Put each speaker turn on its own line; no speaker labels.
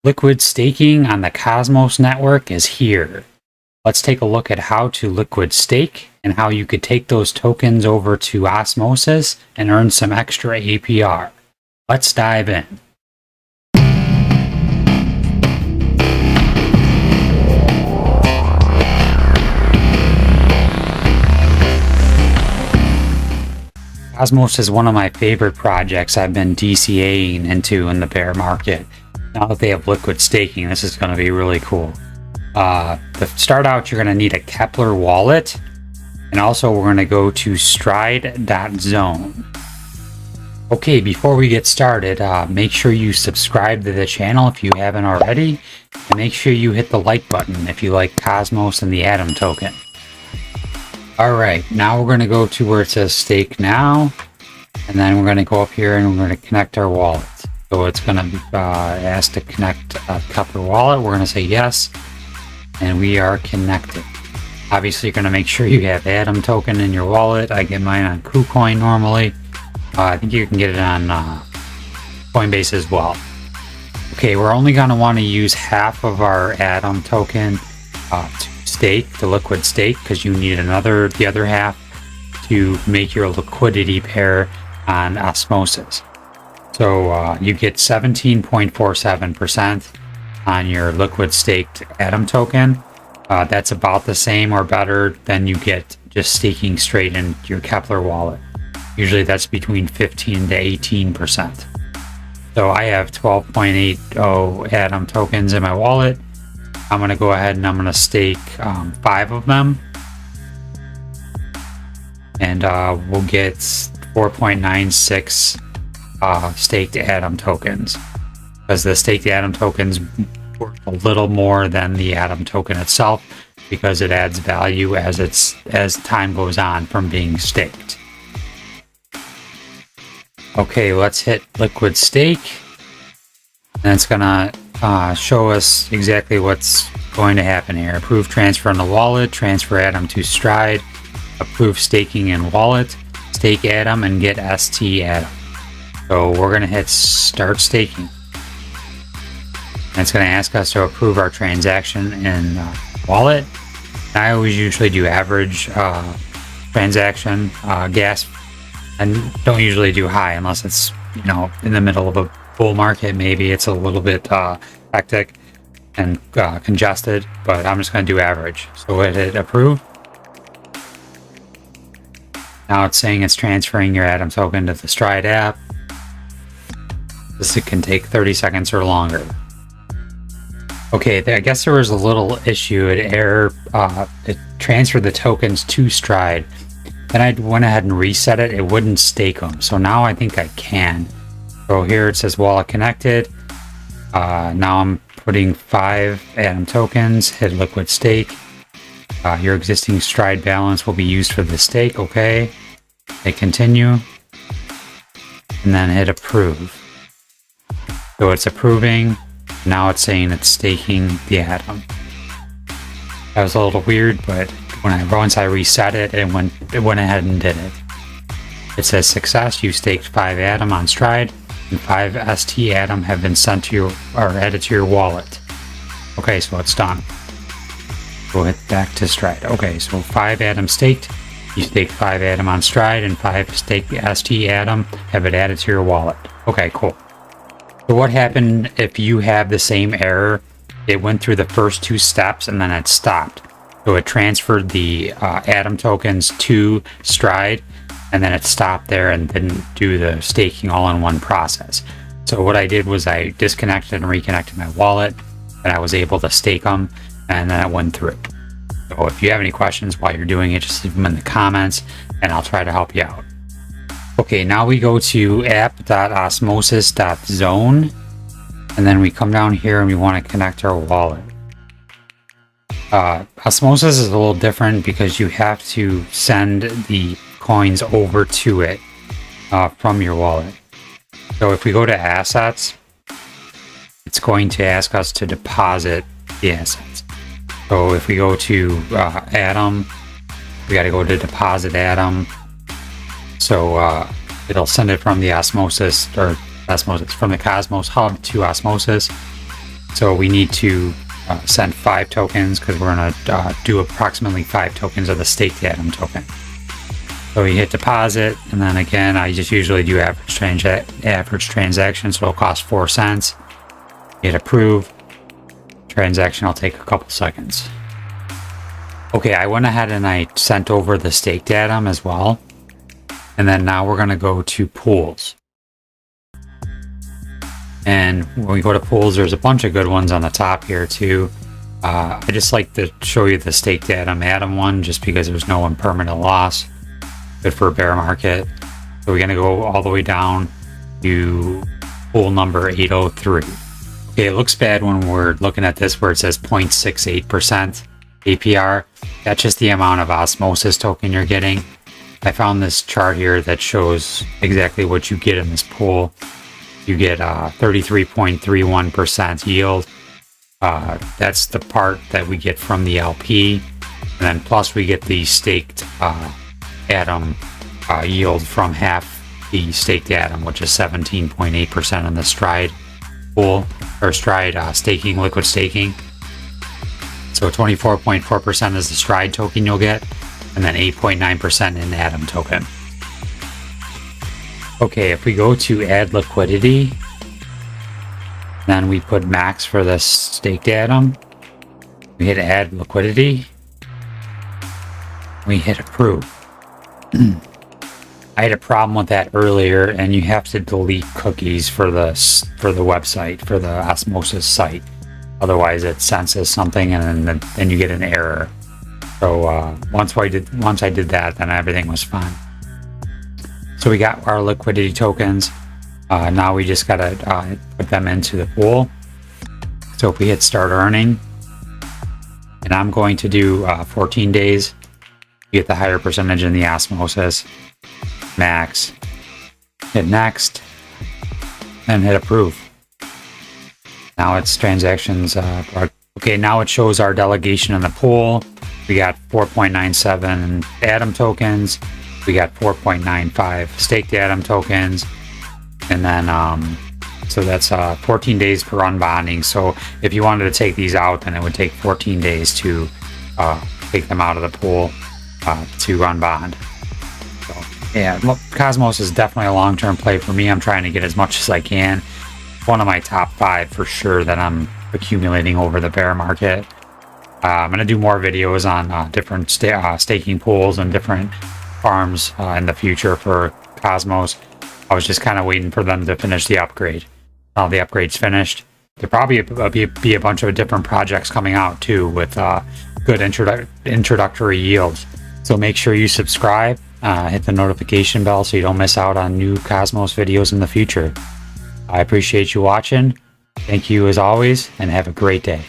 Liquid staking on the Cosmos network is here. Let's take a look at how to liquid stake and how you could take those tokens over to Osmosis and earn some extra APR. Let's dive in. Cosmos is one of my favorite projects I've been DCAing into in the bear market. Now that they have liquid staking, this is going to be really cool. To start out, you're going to need a Kepler wallet, and also we're going to go to stride.zone. Okay, before we get started, make sure you subscribe to the channel if you haven't already, and make sure you hit the like button if you like Cosmos and the Atom token. Alright, now we're going to go to where it says stake now, and then we're going to go up here and we're going to connect our wallet. So it's going to be asked to connect a Kepler wallet. We're going to say yes, and we are connected. Obviously, you're going to make sure you have Atom token in your wallet. I get mine on KuCoin normally. I think you can get it on Coinbase as well. Okay, we're only going to want to use half of our Atom token to liquid stake, because you need the other half to make your liquidity pair on Osmosis. So you get 17.47% on your liquid staked Atom token. That's about the same or better than you get just staking straight in your Kepler wallet. Usually that's between 15 to 18%. So I have 12.80 Atom tokens in my wallet. I'm going to go ahead and I'm going to stake 5 of them. And we'll get 4.96 staked Atom tokens, because the staked Atom tokens worth a little more than the Atom token itself, because it adds value as time goes on from being staked. Okay, let's hit liquid stake, and it's gonna show us exactly what's going to happen here. Approve transfer in the wallet, transfer Atom to Stride, approve staking in wallet, stake Atom, and get ST Atom. So we're going to hit start staking. And it's going to ask us to approve our transaction in wallet. I always usually do average transaction gas, and don't usually do high unless it's, in the middle of a bull market. Maybe it's a little bit hectic and congested, but I'm just going to do average. So we'll hit approve. Now it's saying it's transferring your Atom token to the Stride app. This can take 30 seconds or longer. Okay, I guess there was a little issue. It transferred the tokens to Stride. Then I went ahead and reset it. It wouldn't stake them. So now I think I can. So here it says wallet connected. Now I'm putting 5 Atom tokens. Hit liquid stake. Your existing Stride balance will be used for the stake. Okay. Hit continue. And then hit approve. So it's approving. Now it's saying it's staking the Atom. That was a little weird, but once I reset it, it went ahead and did it. It says success. You staked 5 Atom on Stride, and 5 ST Atom have been sent to your or added to your wallet. Okay, so it's done. We'll hit back to Stride. Okay, so 5 Atom staked. You staked 5 Atom on Stride, and 5 staked ST Atom have been added to your wallet. Okay, cool. So what happened if you have the same error? It went through the first 2 steps and then it stopped. So it transferred the Atom tokens to Stride, and then it stopped there and didn't do the staking all in one process. So what I did was I disconnected and reconnected my wallet, and I was able to stake them, and then it went through. So if you have any questions while you're doing it, just leave them in the comments and I'll try to help you out. Okay, now we go to app.osmosis.zone, and then we come down here and we want to connect our wallet. Osmosis is a little different because you have to send the coins over to it from your wallet. So if we go to assets, it's going to ask us to deposit the assets. So if we go to Atom, we got to go to deposit Atom. So it'll send it from the Osmosis, or Osmosis, from the Cosmos hub to Osmosis. So we need to send 5 tokens because we're going to do approximately 5 tokens of the staked Atom token. So we hit deposit, and then again, I just usually do average transaction, so it'll cost 4 cents. Hit approve. Transaction will take a couple seconds. Okay, I went ahead and I sent over the staked Atom as well. And then now we're going to go to pools. And when we go to pools, there's a bunch of good ones on the top here too. I just like to show you the staked Atom one just because there's no impermanent loss. Good for a bear market. So we're going to go all the way down to pool number 803. Okay, it looks bad when we're looking at this where it says 0.68% APR. That's just the amount of osmosis token you're getting. I found this chart here that shows exactly what you get in this pool. You get 33.31% yield. That's the part that we get from the LP. And then plus we get the staked Atom yield from half the staked Atom, which is 17.8% in the Stride pool, or Stride staking, liquid staking. So 24.4% is the Stride token you'll get, and then 8.9% in Atom token. Okay, if we go to add liquidity, then we put max for the staked Atom. We hit add liquidity. We hit approve. I had a problem with that earlier, and you have to delete cookies for the website, for the Osmosis site. Otherwise, it senses something, and then you get an error. So once I did that, then everything was fine. So we got our liquidity tokens. Now we just gotta put them into the pool. So if we hit start earning, and I'm going to do 14 days, you get the higher percentage in the osmosis. Max. Hit next, and hit approve. Now it's transactions. Okay, now it shows our delegation in the pool. We got 4.97 Atom tokens. We got 4.95 staked Atom tokens. And then, so that's 14 days per unbonding. So if you wanted to take these out, then it would take 14 days to take them out of the pool to unbond. So, yeah, look, Cosmos is definitely a long-term play for me. I'm trying to get as much as I can. One of my top 5 for sure that I'm accumulating over the bear market. I'm going to do more videos on different staking pools and different farms in the future for Cosmos. I was just kind of waiting for them to finish the upgrade. Now the upgrade's finished. There'll probably be a bunch of different projects coming out too with good introductory yields. So make sure you subscribe, hit the notification bell so you don't miss out on new Cosmos videos in the future. I appreciate you watching. Thank you as always, and have a great day.